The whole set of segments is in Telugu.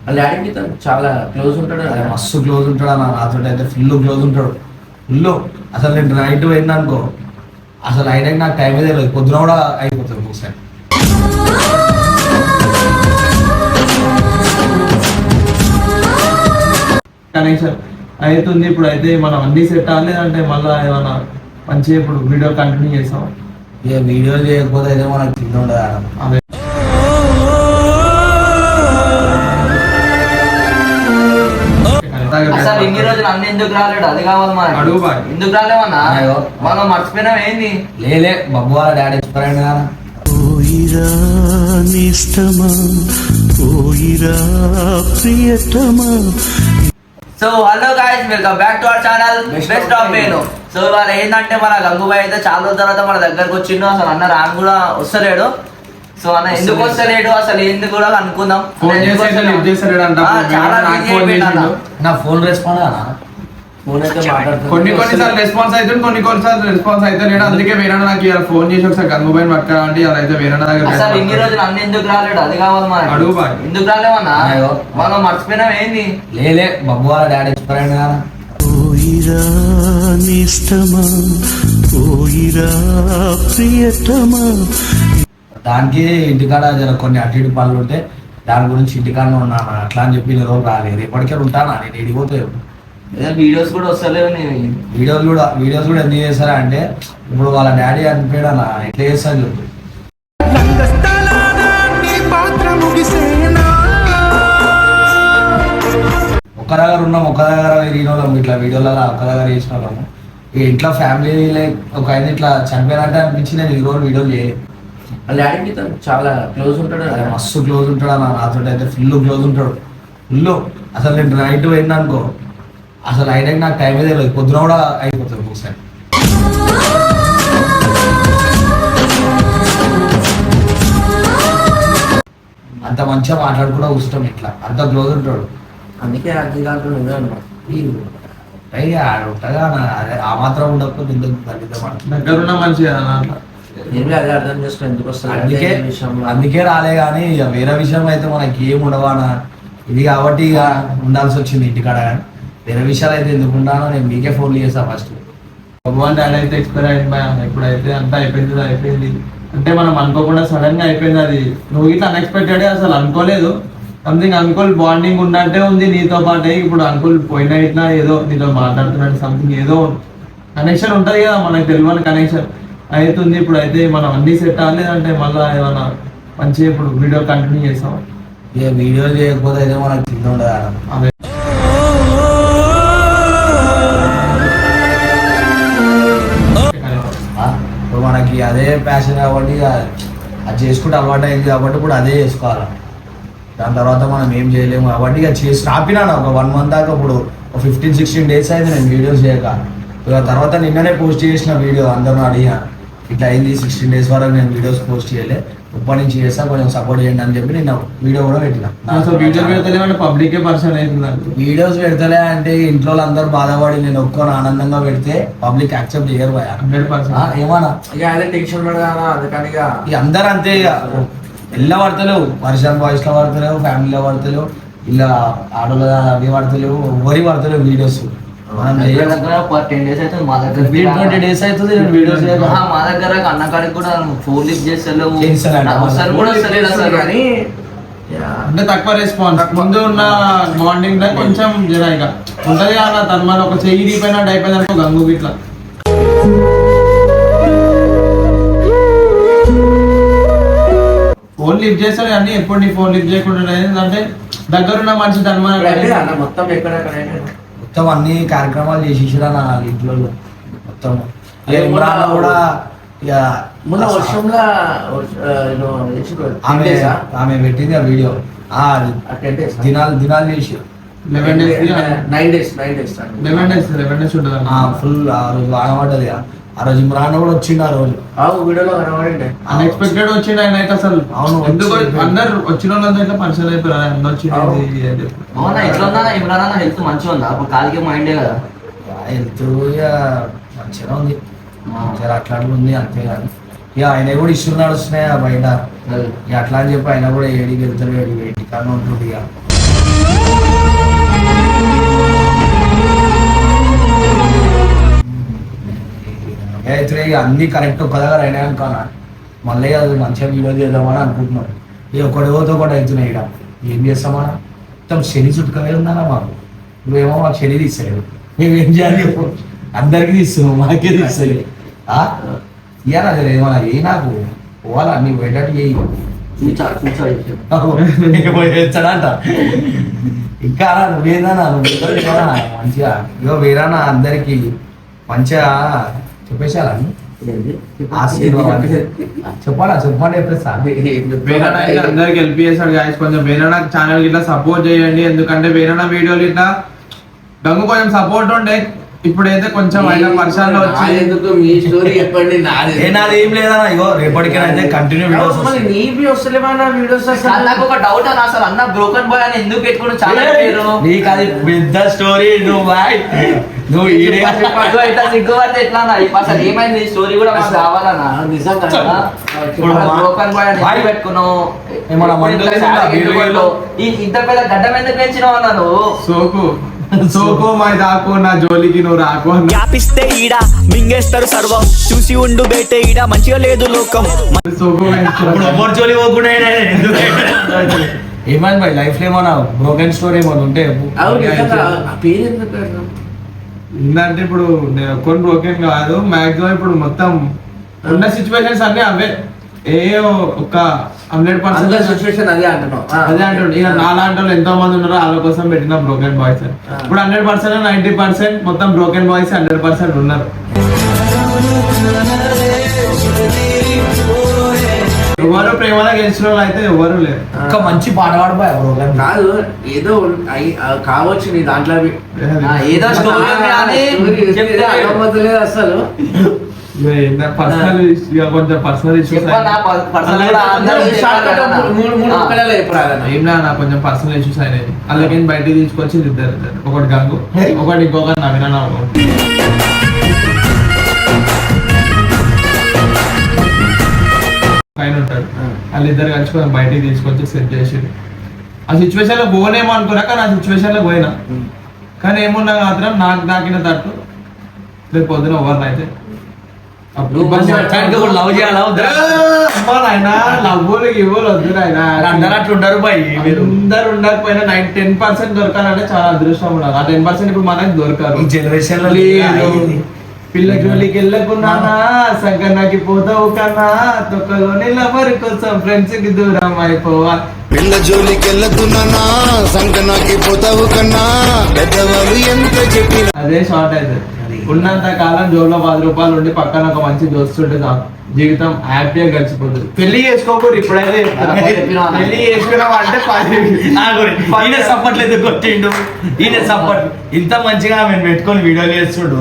వాళ్ళ డాడీకి చాలా క్లోజ్ ఉంటాడు కదా. మస్తు క్లోజ్ ఉంటాడు అన్న, నాతో అయితే ఫుల్ క్లోజ్ ఉంటాడు. ఫుల్ అసలు నేను నైట్ పోయింది అనుకో, అసలు అయినా నాకు టైం అయితే లేదు, పొద్దున కూడా అయిపోతుంది ఒకసారి. కనెక్షన్ అవుతుంది ఇప్పుడు. అయితే మనం అన్ని సెట్ అవ్వలేదంటే మళ్ళీ ఏమన్నా మంచిగా ఇప్పుడు వీడియో కంటిన్యూ చేస్తాం. ఇక వీడియో చేయకపోతే అయితే మనకు తిండి ఉండదు ఆడ. అదే అసలు ఇన్ని రోజులు అన్ని ఎందుకు రాలేడు, అది కావాలి మనకి. అడుగు బాయ్. ఎందుకు రాలేమన్నా మనం మర్చిపోయినాం ఏంది? లేలే బబ్బు వాళ్ళ డాడీ ఎక్స్పైర్ అయింది కదా. So hello guys, welcome back to our channel best of menu. So ఇవాళ ఏంటంటే మన గంగుబాయ్ అయితే చాలా రోజుల తర్వాత మన దగ్గరకు వచ్చిండు. అసలు అన్న రాను కూడా వస్తలేడు. సో అన్న ఎందుకు వస్తలేడు అసలు ఎందుకు కూడా అనుకుందాం. నా ఫోన్ రెస్పాండ్ అన్న, ఫోన్ అయితే మాట్లాడుతుంది. కొన్నిసార్లు రెస్పాన్స్ అవుతుంది, కొన్నిసార్లు రెస్పాన్స్ అయితే లేడు. అందుకే వేరే నాకు ఇవాళ ఫోన్ చేసి ఒకసారి గంగుబాయ్ పట్టుకోవాలంటే అలా అయితే వేరే దగ్గర. అసలు ఇన్ని రోజులు అన్ని ఎందుకు రాలేడు, అది కావాలి మనకి. అడుగు బాయ్. ఎందుకు రాలేమన్నా మనం మర్చిపోయినాం ఏంది? లేలే బబ్బు వాళ్ళ డాడీ ఎక్స్పైర్ అయింది కదా. దానికి ఇంటికాడ జర కొన్ని అటు ఇటు పనులు ఉంటే దాని గురించి ఇంటికాడనే ఉన్నాను అట్లా అని చెప్పి నేను రాలేదు. రేపటికే ఉంటానా, నేను ఎడిపోతే వీడియోస్ కూడా వస్తలేవు. వీడియోస్ కూడా ఎందుకు చేస్తారా అంటే ఇప్పుడు వాళ్ళ డాడీ అనిపోయాడు అన్న, ఎట్లా చేస్తాను చెప్పు. ఒక్క దగ్గర ఉన్నాం, ఒక్క దగ్గర తిరిగిన వాళ్ళం, ఇట్లా వీడియోలలో ఒక్క దగ్గర చేసిన వాళ్ళము. ఇక ఇంట్లో ఫ్యామిలీ ఒక ఆయన ఇట్లా చనిపోయినట్టు అనిపించి నేను ఈ రోజు వీడియోలు చేయలేదు. వాళ్ళ డాడీకి చాలా క్లోజ్ ఉంటాడు కదా. మస్తు క్లోజ్ ఉంటాడు అన్న, నాతో అయితే ఫుల్ క్లోజ్ ఉంటాడు. ఫుల్ అసలు నేను నైట్ పోయింది అనుకో, అసలు అయినా నాకు టైం అయితే లేదు, పొద్దున కూడా అయిపోతుంది ఒకసారి. అంత మంచిగా మాట్లాడుకుంటూ కూర్చుంటాం, ఇట్లా అంత క్లోజ్ ఉంటాడు. అందుకే అర్థం కాకుండా ఉంటగా అదే ఆ మాత్రం ఉండకపోతే ఎందుకు దగ్గరున్న మంచిగా నేను అదే అర్థం చేసుకుని ఎందుకు వస్తాను. అందుకే రాలే. కానీ ఇక వేరే విషయం అయితే మనకి ఏం ఉండవానా ఇది కాబట్టి ఇక ఉండాల్సి వచ్చింది ఇంటికాడ. కానీ వేరే విషయాలు అయితే ఎందుకు ఉండాలో నేను మీకే ఫోన్ చేస్తాను ఫస్ట్. భగవాన్ డాడీ అయితే ఎక్స్పైర్ అయింది, ఎప్పుడైతే అంతా అయిపోయింది అంటే మనం అనుకోకుండా సడన్ గా అయిపోయింది. అది నువ్వు ఇట్లా అన్ఎక్స్పెక్టెడ్ అసలు అనుకోలేదు. సంథింగ్ అంకుల్ బాండింగ్ ఉన్నట్టే ఉంది నీతో పాటే. ఇప్పుడు అంకుల్ పోయినా ఇట్లా ఏదో నీతో మాట్లాడుతున్నట్టు సంథింగ్ ఏదో కనెక్షన్ ఉంటుంది కదా, మనకు తెలియని కనెక్షన్ అవుతుంది ఇప్పుడు. అయితే మనం అన్ని సెట్ అవ్వలేదంటే మళ్ళీ ఏమన్నా మంచిగా ఇప్పుడు వీడియో కంటిన్యూ చేస్తాం. ఇక వీడియో చేయకపోతే అయితే మనకు తిండి ఉండదు ఆడ. అదే ఇప్పుడు మనకి అదే ప్యాషన్ కాబట్టి అది చేసుకుంటే అలవాటు అయింది కాబట్టి ఇప్పుడు అదే చేసుకోవాలి. దాని తర్వాత మనం ఏం చేయలేము కాబట్టి ఇక చేసి ఆపినాను ఒక 1 month దాకా. ఇప్పుడు 15-16 days అయితే నేను వీడియోస్ చేయక. ఇక తర్వాత నిన్ననే పోస్ట్ చేసిన వీడియో అందరూ అడిగా ఇట్లా అయింది 16 days వరకు నేను వీడియోస్ పోస్ట్ చేయలే, ఇప్పటి నుంచి చేస్తా కొంచెం సపోర్ట్ చేయండి అని చెప్పి నేను వీడియో కూడా పెట్టినా. వీడియో పెడతలే అంటే పబ్లికే పర్సన్ అవుతుంది. వీడియోస్ పెడతలే అంటే ఇంట్లో అందరూ బాధపడి నేను ఒక్కని ఆనందంగా పెడితే పబ్లిక్ యాక్సెప్ట్ చేయరు. 100% ఏమన్నా ఇక అదే టెన్షన్ పడదా, అందుకని ఇక అందరు అంతే. ఇక ఎల్ల పడతలేవు, వర్షన్ బాయ్స్ లో పడతలేవు, ఫ్యామిలీలో పడతలేవు, ఇలా ఆడోళ్ళ అవి పడతలేవు, ఎవరి పడతలేవు వీడియోస్. మనం 10 days అవుతుంది మా దగ్గర, 20 days అవుతుంది నేను వీడియోస్ మా దగ్గర. అన్నకాడికి కూడా ఫోన్ లిఫ్ట్ చేస్తలేవు కానీ అంటే తక్కువ రెస్పాన్స్. ముందు ఉన్న బాండింగ్ లో కొంచెం జరాయిగా ఉంటది కదా. తన ఒక చెయ్యి అయిపోయినట్టు అయిపోయింది అనుకో గంగు ఇట్లా ఫోన్ లిఫ్ట్ చేస్తాడు కానీ ఎప్పుడు నీ ఫోన్ లిఫ్ట్ చేయకుండా అంటే దగ్గరున్న మనిషి తన మొత్తం మొత్తం అన్ని కార్యక్రమాలు చేసేసిరా నా ఇంట్లో మొత్తం. ఇమ్రాన్ కూడా ఇక మొన్న వర్షంలో ఆమె పెట్టింది ఆ వీడియో దినాలు చేసి 11 days 9 days 11 days ఉంటుంది ఫుల్. ఆ రోజు ఆడబడ్డది. ఆ రోజు ఇమ్రాన్ కూడా వచ్చిండు. ఆ రోజు వీడియోలో కనబడి అన్ఎక్స్పెక్టెడ్ వచ్చిండు ఆయన అయితే. అసలు అవును ఎందుకు అందరు వచ్చిన వాళ్ళంతా ఇట్లా పరిచయం అయిపోయారు. అందరు వచ్చింది అవునా ఇట్లా ఇమ్రాన్ హెల్త్ మంచిగా ఉందా? అప్పుడు కాలికి మైండే కదా. హెల్త్ మంచిగా ఉంది, అట్లా ఉంది అంతే. కానీ ఇక ఆయన కూడా ఇష్యూలు నడుస్తున్నాయి బయట. ఇక అట్లా అని చెప్పి ఆయన కూడా ఏడికి వెళ్తారు, ఏడికి కానీ ఉంటుంది. ఇక అయితే ఇక అన్ని కరెక్ట్ ఒక్క దగ్గర అయినా అనుకున్నా మళ్ళీ అది మంచిగా వీడియో చేద్దామని అనుకుంటున్నాను ఇక ఒకటి పోతే ఒకటి అవుతున్నాయి ఇక ఏం చేస్తామన్నా మొత్తం శని చుట్టుకనే ఉందన్నా మాకు నువ్వేమో మాకు శని తీస్తలేదు మేమేం చేయాలి చెప్పు అందరికీ తీస్తున్నావు మాకే తీస్తలేదు ఇయ్యాలి అది ఏమన్నా ఏ నాకు పోవాలా నీ వెళ్ళటి చేయి చేస్తాడంట ఇంకా నువ్వేదన్నా నువ్వు మంచిగా ఇగో వేరేనా అందరికి మంచిగా చెప్పేసాలని చెప్పాలా చెప్పండి వేరే అందరికి హెల్ప్ చేశాడు గాయస్ కొంచెం వేరే ఛానల్ ఇట్లా సపోర్ట్ చేయండి ఎందుకంటే వేరే వీడియోలు ఇట్లా గంగు కొంచెం సపోర్ట్ ఉండే ఇప్పుడైతే కొంచెం అయినా వర్షాల్లో వచ్చి ఎందుకు మీ స్టోరీ చెప్పండి నాది ఏం లేదా ఇగో రేపటికైతే కంటిన్యూ వీడియోస్ నీవి వస్తలేమన్నా వీడియోస్ నాకు ఒక డౌట్ అని అసలు అన్న బ్రోకన్ బాయ్ అని ఎందుకు పెట్టుకుని చాలా పేరు నీకు అది పెద్ద స్టోరీ నువ్వు ఇట్లా సిగ్గుపడితే ఎట్లా అన్న అసలు ఏమైంది స్టోరీ కూడా మాకు కావాలన్నా నిజంగా బ్రోకన్ బాయ్ అని ఎందుకు పెట్టుకున్నావు ఏమన్నా మందులు ఇంత పెద్ద గడ్డం ఎందుకు పెంచినావు అన్న నువ్వు సోకో మా దాకో నా జోలికి నువ్వు రాకో వ్యాపిస్తే ఈడ మింగేస్తారు సర్వం చూసి ఉండు బేటే ఈడ మంచిగా లేదు లోకం సోకో జోలి పోకుండా ఏమైంది మరి లైఫ్ లో ఏమన్నా బ్రోకెన్ స్టోరీ ఏమన్నా ఉంటే పేరు ఎందుకు ఏంటంటే ఇప్పుడు నేను కొన్ని బ్రోకెన్ కాదు మాక్సిమం ఇప్పుడు మొత్తం ఉన్న సిచ్యువేషన్స్ అన్ని అవే ఏ ఒక 100% సిచ్యువేషన్ అదే అంటున్నావు అదే అంటుండే ఇక నాలాంటి వాళ్ళు ఎంతో మంది ఉన్నారో వాళ్ళ కోసం పెట్టిన బ్రోకెన్ బాయ్స్ ఇప్పుడు 100% 90% మొత్తం బ్రోకెన్ బాయ్స్ 100% ఉన్నారు ఎవరు ప్రేమలో గెలిచిన వాళ్ళు అయితే ఎవరు లేరు ఒక మంచి పాట పాడిపోయా బ్రోకెన్ కాదు ఏదో కావచ్చు నీ దాంట్లో ఏదో స్టోరీ అని చెప్తే లేదు అసలు పర్సనల్ కొంచెం పర్సనల్ ఇష్యూస్ ఏం నా కొంచెం పర్సనల్ ఇష్యూస్ అయినాయి అలాగే బయటకి తీసుకొచ్చి ఇద్దరు ఒకటి గంగు ఒకటి ఇంకొకటి నవీన పైన ఉంటాడు వాళ్ళిద్దరు కలిసి కొంచెం బయటికి తీసుకొచ్చి సెట్ చేసి ఆ సిచ్యువేషన్ లో పోనేమో అనుకున్నా కానీ ఆ సిచ్యువేషన్ లో పోయినా కానీ ఏమున్నా మాత్రం నాకు దాకిన తట్టు రేపు పొద్దున ఎవరినైతే లవ్ చేయాలా అందరూ అట్లా ఉండరు బాయ్ అందరు ఉండకపోయినా 10% దొరకాలంటే చాలా అదృష్టం ఉండాలి ఆ 10% ఇప్పుడు మనకి దొరకారు ఈ జనరేషన్ లో పిల్ల జోలికి వెళ్ళకున్నానా సంకనాకి పోతావు కన్నా తొక్కలోని లవర్ కోసం ఫ్రెండ్స్ కి దూరం అయిపోవాలి పిల్ల జోలికెళ్ళకున్నా సంకనాకి పోతావు కన్నా పెద్దవాళ్ళు ఎంత చెప్పిన అదే షార్ట్ అయితే ఉన్నంత కాలం జోబులో 10 రూపాయలు ఉండి పక్కన ఒక మంచి దోస్తుంటే జీవితం హ్యాపీగా గడిచిపోతుంది పెళ్లి చేసుకోకూడదు ఇప్పుడైతే పెళ్లి చేసుకున్నాం అంటే సపోర్ట్ లేదు కొట్టిండు ఈయన సపోర్ట్ ఇంత మంచిగా మేము పెట్టుకొని వీడియోలు చేస్తుడు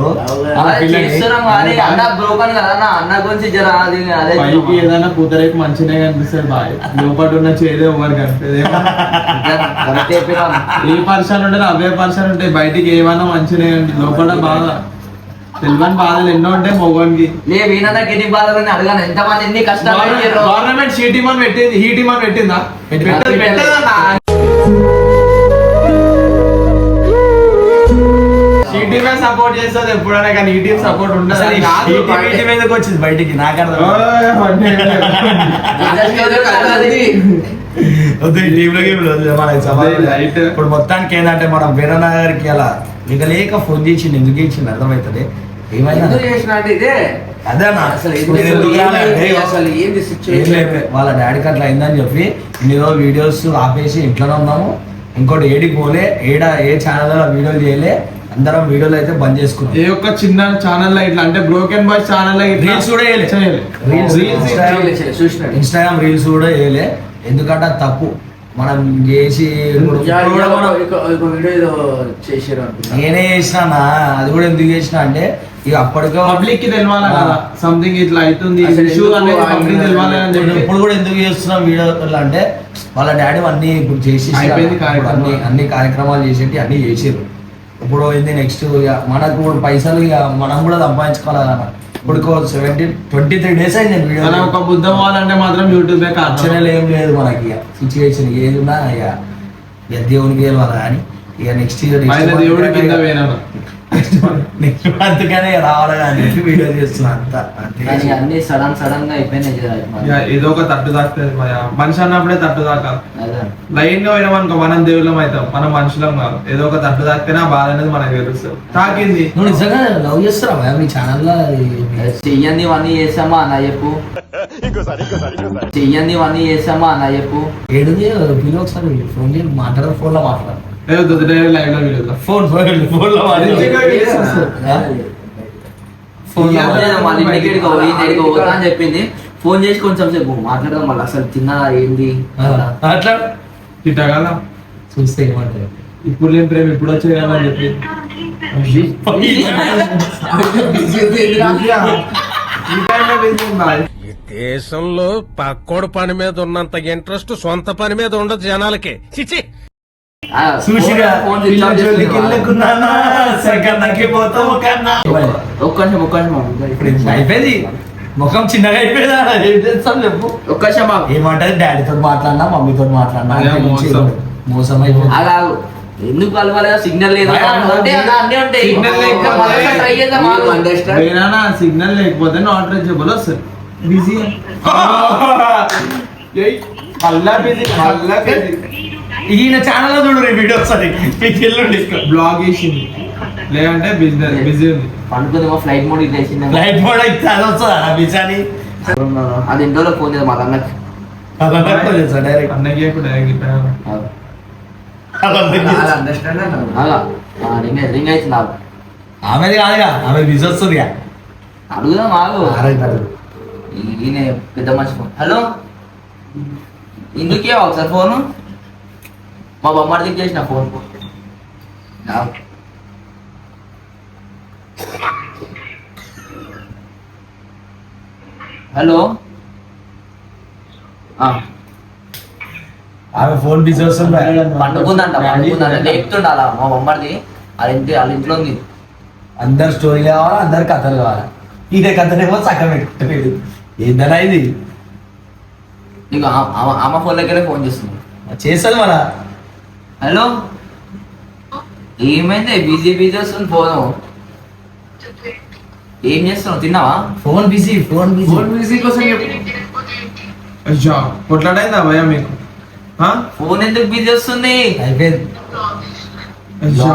బ్రోకన్ కదా అన్న గురించి జర పైకి ఏదైనా కూతురైపు మంచిగా కనిపిస్తుంది బాయ్ లోపల ఉన్న చేదే ఎవరు కనిపిస్తుంది ఏ పర్సన్ ఉంటారు అవే పర్సన్ ఉంటాయి బయటికి ఏమన్నా మంచిగా లోపల బాగా తెలియని బాధలు ఎన్నో ఉంటాయి మొగోనికి ఎన్ని బాధలు అడగాను ఎంత మంది ఎన్ని కష్టాలు గవర్నమెంట్ షీటీమని పెట్టింది హీటీమని పెట్టిందా షీటీమే సపోర్ట్ చేస్తుంది ఎప్పుడైనా కానీ ఈ టీం సపోర్ట్ ఉండదు మీదకి వచ్చింది బయటికి నాకు ఇప్పుడు మొత్తానికి ఏంటంటే మనం వీరనగర్కి అలా ఇక లేక ఫోన్ చేసింది ఎందుకు ఇచ్చింది అర్థమవుతుంది ఏమైనా వాళ్ళ డాడీకి అట్లా అయిందని చెప్పి ఇన్ని రోజులు వీడియోస్ ఆపేసి ఇంట్లోనే ఉన్నాము ఇంకోటి ఏడికి పోలే ఏ ఛానల్ వీడియోలు చేయలే అందరం వీడియోలు అయితే బంద్ చేసుకున్నాం ఏ ఒక్క చిన్న ఛానల్ ఇట్లా అంటే బ్రోకెన్ బాయ్స్ ఛానల్ రీల్స్ కూడా ఇన్స్టాగ్రామ్ రీల్స్ కూడా వేయలే ఎందుకంటే అది తప్పు మనం చేసి నేనే చేసినా అది కూడా ఎందుకు చేసిన అంటే ఇక అప్పటికే పబ్లిక్ కి తెలియాలి కదా సంథింగ్ ఇట్లా అవుతుంది ఇప్పుడు కూడా ఎందుకు చేస్తున్నాం వీడియో అంటే వాళ్ళ డాడీ అన్ని ఇప్పుడు చేసి అన్ని కార్యక్రమాలు చేసేటి అన్ని చేసారు ఇప్పుడు ఏంది నెక్స్ట్ ఇక మనకు ఇప్పుడు పైసలు ఇక మనం కూడా సంపాదించుకోవాలి కదా ఇప్పుడు 23 days అయింది వీడియో ఒక బుద్ధ పోవాలంటే మాత్రం యూట్యూబ్ ఛానల్ ఏం లేదు మనకి ఇక సిచ్యువేషన్ ఏది ఉన్నా ఇక దేవునికి వెళ్ళాలి కానీ ఇక నెక్స్ట్ ఇయర్ ఆయన దేవుడి కింద పోయినాను. నెక్స్ట్ మంత్ కానీ రావాలి అని చెప్పి వీడియో చేస్తున్నా అంతా అంతే. కానీ అన్ని సడన్ గా అయిపోయినాయి జర ఇక ఏదో ఒక తట్టు తాకుతుంది మనిషి అన్నప్పుడే తట్టు తాక అదే. లైన్ గా పోయినామనుకో మనం దేవుళ్ళం అవుతాం, మనం మనుషులం కాదు. ఏదో ఒక తట్టు తాకితేనే ఆ బాధ అనేది మనకు తెలుస్తుంది. తాకింది నువ్వు నిజంగా లవ్ చేస్తారా మీ ఛానల్లో? చెయ్యందివన్నీ చేసామా అన్న చెప్పు, చెయ్యందివన్నీ చేసామా అన్న చెప్పు. ఏడుది పిల్లలు ఒకసారి ఫోన్ చేసి మాట్లాడదు, ఫోన్ లో మాట్లాడదు. ఏదో లైవ్ లో వీడియో ఫోన్ లో మాట్లాడదు. మళ్ళీ ఇంటికి పోతా అని చెప్పింది. ఫోన్ చేసి కొంచెం సేపు మాట్లాడదాం, మళ్ళీ అసలు తిన్నదా ఏంది అట్లా తిట్టగల చూస్తే ఏమంటారు? ఇప్పుడు లేని ప్రేమ ఇప్పుడు వచ్చేయాలని చెప్పి ఈ దేశంలో పక్కోడు పని మీద ఉన్నంత ఇంట్రెస్ట్ సొంత పని మీద ఉండదు జనాలకి. చిచి చూసిగా ఫోన్ పిల్ల జోలికి వెళ్ళకున్నానా, సెకండ్కి పోతావు కన్నా. ఒక్క నిమిషం ఇప్పుడు ఇంత అయిపోయింది, ముఖం చిన్నగా అయిపోయిందా? ఏం చేస్తాం చెప్పు. ఒక్క నిమిషం ఆగు. ఏమంటది, డాడీతో మాట్లాడినా మమ్మీతో మాట్లాడినా అదే మోసం. మోసం అయిపోయింది. ఆగు. ఎందుకు కలవలేదు? సిగ్నల్ లేదు అంటే అలా అన్నీ ఉంటాయి. సిగ్నల్ లేకపోతే మళ్ళీ try చేద్దాం, ఆగు. సిగ్నల్ లేకపోతే నాట్ రీచబుల్ వస్తుంది. బిజీ మళ్ళా బిజీ మళ్ళా బిజీ. ఈయన ఛానల్ చూడు వీడియో వస్తుంది, మీకు ఎల్లుండి బ్లాగ్ వేసింది, లేదంటే బిజినెస్ బిజీ ఉంది. పండుకుందేమో ఫ్లైట్ మోడ్ ఇట్లా వేసింది. లైట్ మోడ్ అయితే అది వస్తుందా బిచాని? అది ఎన్ని రోజులకు ఫోన్ చేద్దాం మా అన్నకి. డైరెక్ట్ అన్నకి ఇప్పుడు డైరెక్ట్ అండర్స్టాండ్ రింగ్ అవుతుంది, ఆగు. ఆమెది కాదుగా, ఆమె బిజీ వస్తుంది. అడుగుదాం, ఆగు. ఈయన పెద్ద మనిషి ఫోన్. హలో, ఇందుకే ఒకసారి ఫోను మా బొమ్మడికి చేసిన ఫోన్. హలో, ఆమె ఫోన్ బిజీ వస్తుంది. పండుకుందంట లేపుతుండ అలా మా బొమ్మడిది. వాళ్ళ ఇంట్లో ఉంది. అందరు స్టోరీ కావాలా, అందరు కథలు కావాలా. ఇదే కథనేమో సగం పెట్టలేదు. ఏందన్నా ఇది? నీకు అమ్మ ఫోన్ దగ్గరే ఫోన్ చేస్తుంది. చేస్తుంది మన. హలో, ఏమైంది? బిజీ వస్తుంది ఫోను. ఏం చేస్తున్నావు? తిన్నావా? Phone busy, phone busy. Phone busy కోసం అయ్యా కొట్లాడైందా భయ మీకు? ఫోన్ ఎందుకు బిజీ వస్తుంది? అయిపోయింది. అయ్యా.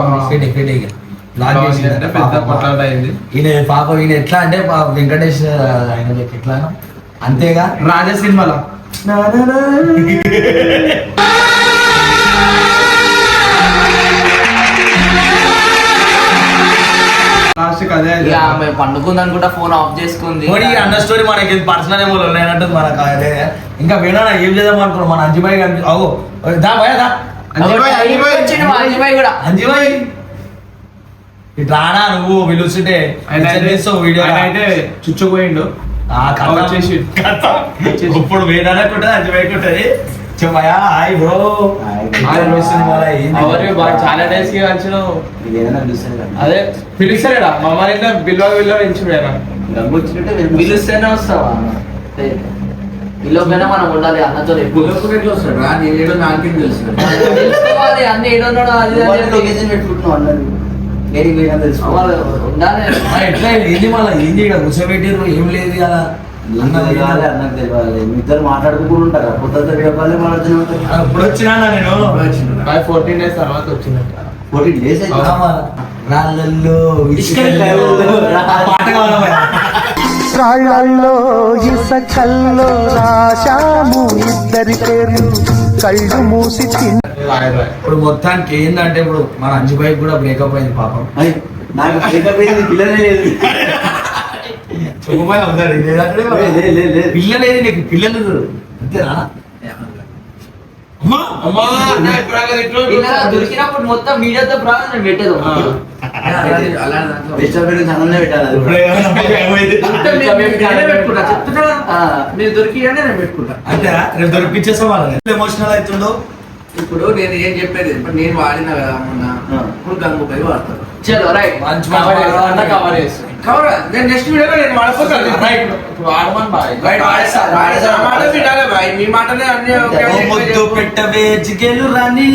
అంటే పెద్ద కొట్లాట అయింది. ఈయన పాపం ఈయన ఎట్లా అంటే వెంకటేష్ ఆయన ఎట్లా అంతేగా రాజా సినిమాలో లాస్ట్ అదే ఇక ఆమె పండుకుంది అనుకుంటా ఫోన్ ఆఫ్ చేసుకుంది. అన్న స్టోరీ మనకి పర్సనల్ ఏమో ఉన్నాయంటే మనకు అదే. ఇంకా వేణా ఏం చేద్దాం అనుకున్నాం మన అంజుబాయి గారి. అవు దా భయ దా వచ్చిండు మా అంజుబాయ్ కూడా. అంజుబాయి ఇటు రానా నువ్వు పిలుస్తుంటే వీడియో అయితే చుచ్చుకుపోయిండు. వచ్చేసి ఇప్పుడు వేణానే కొట్టది, అంజుబాయి కొట్టది. చెప్పయా హాయ్ బ్రో. చాలా డేస్ కి వచ్చినావు. అదే పిలుస్తాడా మమ్మల్ని బిల్వ ఇచ్చుడేనా? పిలుస్తేనే వస్తావా? పిల్లకపోయినా మనం ఉండాలి అన్నతో. ఎప్పుడు వస్తాడు రా, నేను నాకేం తెలుసు. తెలుసుకోవాలి అన్ని ఏడున్నాడో అది ఉండాలి. ఎట్లా ఏంది మళ్ళీ ఏంది ఇక్కడ కూర్చోబెట్టారు, ఏం లేదు కదా. ఇద్దరు మాట్లాడుకుంటూ ఉంటారు. కొత్త చెప్పాలి ఇప్పుడు వచ్చినా నేను 14 days తర్వాత వచ్చిందంట. 14 days రాళ్ళల్లో పాట కావాలి. రాళ్ళల్లో ఇసకల్లో రాశాము ఇద్దరి పేర్లు కళ్ళు మూసి ఇప్పుడు మొత్తానికి ఏంటంటే ఇప్పుడు మన అంజుబాయి కూడా బ్రేకప్ అయింది పాపం. నాకు పిల్లలే లేదు. పిల్లలేదు నీకు, పిల్లలు అంతేనా? ఇలా దొరికినప్పుడు మొత్తం మీడియాతో ప్రాణం పెట్టేది. నేను దొరికియానే నేను పెట్టుకుంటా. అంతేనా? రేపు దొరికిచ్చేస్తాం వాళ్ళని. ఎమోషనల్ అవుతుందో ఇప్పుడు నేను ఏం చెప్పేది, ఇప్పుడు నేను వాడినా కదా మొన్న, ఇప్పుడు గంగుపై వాడతాను. చలో రైట్. మంచి కవర్ చేస్తాను. కవరా నేను నెక్స్ట్ వీడియోలో నేను వాడపోతాను రైట్ వాడమని బాయ్ రైట్ వాడేస్తా నా మాట వినాలి బాయ్ మీ మాటనే అన్ని ఒకే ఓ ముద్దు పెట్టవే జిగేలు రాని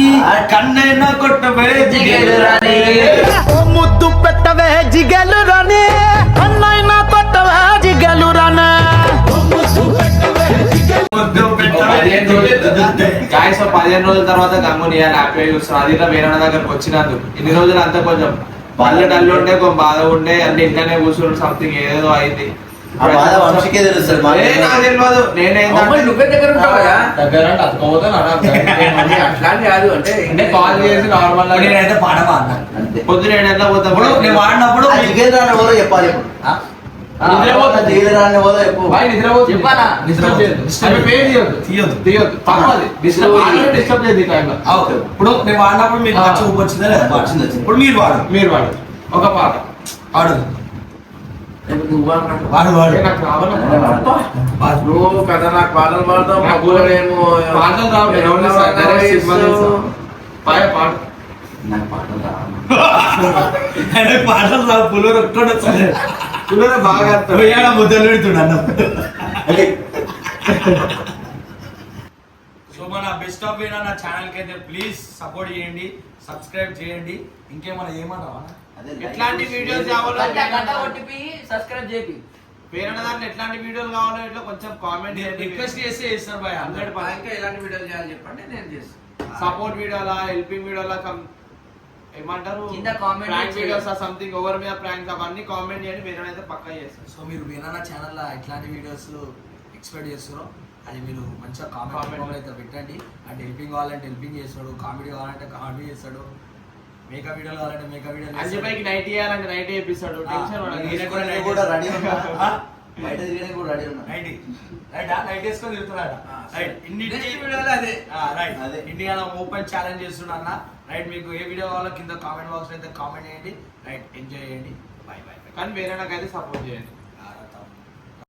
కన్నైనా కొట్టవే జిగేలు రాని ముద్దు పెట్టవే జిగలు రాని అన్నైనా కొట్టవే జిగలు రానే ముద్దు పెట్టవే గాయస్ 15 రోజుల తర్వాత గమ్ముని హ్యాపీ చూస్తున్నాను. అది ఇట్లా వేరే దగ్గరకు వచ్చినందుకు ఇన్ని రోజులు అంతా కొంచెం పల్లె డల్లు ఉండే కొంచెం బాధ ఉండే అన్ని ఇంట్లోనే కూర్చుని సంథింగ్ ఏదో అయింది. ఆ బాధ వంశీకే తెలుస్తుంది మాకు నాకు తెలియదు. నేనేంటంటే నువ్వే దగ్గర ఉంటావు కదా దగ్గర అంటే అతుకోపోతాను అట్లాంటి కాదు అంటే అంటే కాల్ చేసి నార్మల్ నేనైతే పాట పాడినా అంతే పొద్దున 7 గంటలకు పోతాం. ఇప్పుడు నేను వాడినప్పుడు ఆ జిగేలు రాని ఎవరో చెప్పాలి ఇప్పుడు నిద్రపోతా. జిగేలు రాని ఎవరో చెప్పు బాయ్ నిద్రపోతుంది. చెప్పాలా? డిస్టర్బ్ చేయొద్దు. అవి పే చేయొద్దు. తీయొద్దు. తప్పది. డిస్టర్బ్ చేయదు ఈ టైంలో. ఓకే ఇప్పుడు నేను వాడినప్పుడు మీకు మంచి ఊపు వచ్చిందా లేదా? వచ్చింది, వచ్చింది. ఇప్పుడు మీరు వాడు మీరు వాడు ఒక పాట వాడు నువ్వు అన్నట్టు. వాడు వాడు నాకు రావాలన్నా నువ్వు కదా నాకు పాటలు పాడతావు మా ఊళ్ళేమో పాటలు రావు. నేను ఓన్లీ డైరెక్ట్ సినిమా తెలుసు. పాట నాకు పాటలు రావు. ఆయనకు పాటలు రావు పుల్లూరు ఒక్కడు వస్తుంది పిల్లలు బాగా పోయాడ ముద్దలు పెడుతుండ అన్న సో మన బెస్ట్ ఆఫ్ వీడియో నా ఛానల్ కి అయితే ప్లీజ్ సపోర్ట్ చేయండి, సబ్స్క్రైబ్ చేయండి. ఇంకేమైనా ఏమంటావా? అదే ఎట్లాంటి వీడియోస్ కావాలో గంట కొట్టిపి సబ్స్క్రైబ్ చేపి వేరే దాంట్లో ఎట్లాంటి వీడియోలు కావాలో ఇట్లా కొంచెం కామెంట్ రిక్వెస్ట్ చేసి చేస్తారు బాయ్ 100%. ఇంకా ఎలాంటి వీడియోలు చేయాలి చెప్పండి నేను చేస్తాను. సపోర్ట్ వీడియోలా హెల్పింగ్ వీడియోలా ఏమంటారు కింద comment ప్రాంక్ చేయండి. వీడియోస్ సంథింగ్ ఓవర్ మీద ప్రాంక్స్ అవన్నీ కామెంట్ చేయండి. వేరే అయితే పక్కా చేస్తాను. సో మీరు వేనా ఛానల్లో ఎట్లాంటి వీడియోస్ ఎక్స్పెక్ట్ చేస్తారో అది మీరు మంచిగా కామెంట్ అయితే పెట్టండి. అండ్ హెల్పింగ్ కావాలంటే హెల్పింగ్ చేస్తాడు, కామెడీ కావాలంటే కామెడీ చేస్తాడు, మేకప్ వీడియోలు కావాలంటే మేకప్ వీడియోలు అంజపైకి నైట్ చేయాలంటే నైట్ ఎపిసోడ్ టెన్షన్ నేను కూడా రెడీ ఉన్నా బయట తిరగడానికి కూడా రెడీ ఉన్నా నైట్ వేసుకొని తిరుగుతున్నాడు. రైట్ నెక్స్ట్ వీడియోలో అదే రైట్ అదే. ఇండియా ఓపెన్ ఛాలెంజ్ చేస్తున్నా అన్న. రైట్ మీకు ఏ వీడియో కావాలో కింద కామెంట్ బాక్స్ అయితే కామెంట్ చేయండి. రైట్ ఎంజాయ్ చేయండి. By by. కానీ వేరే నాకైతే సపోర్ట్ చేయండి.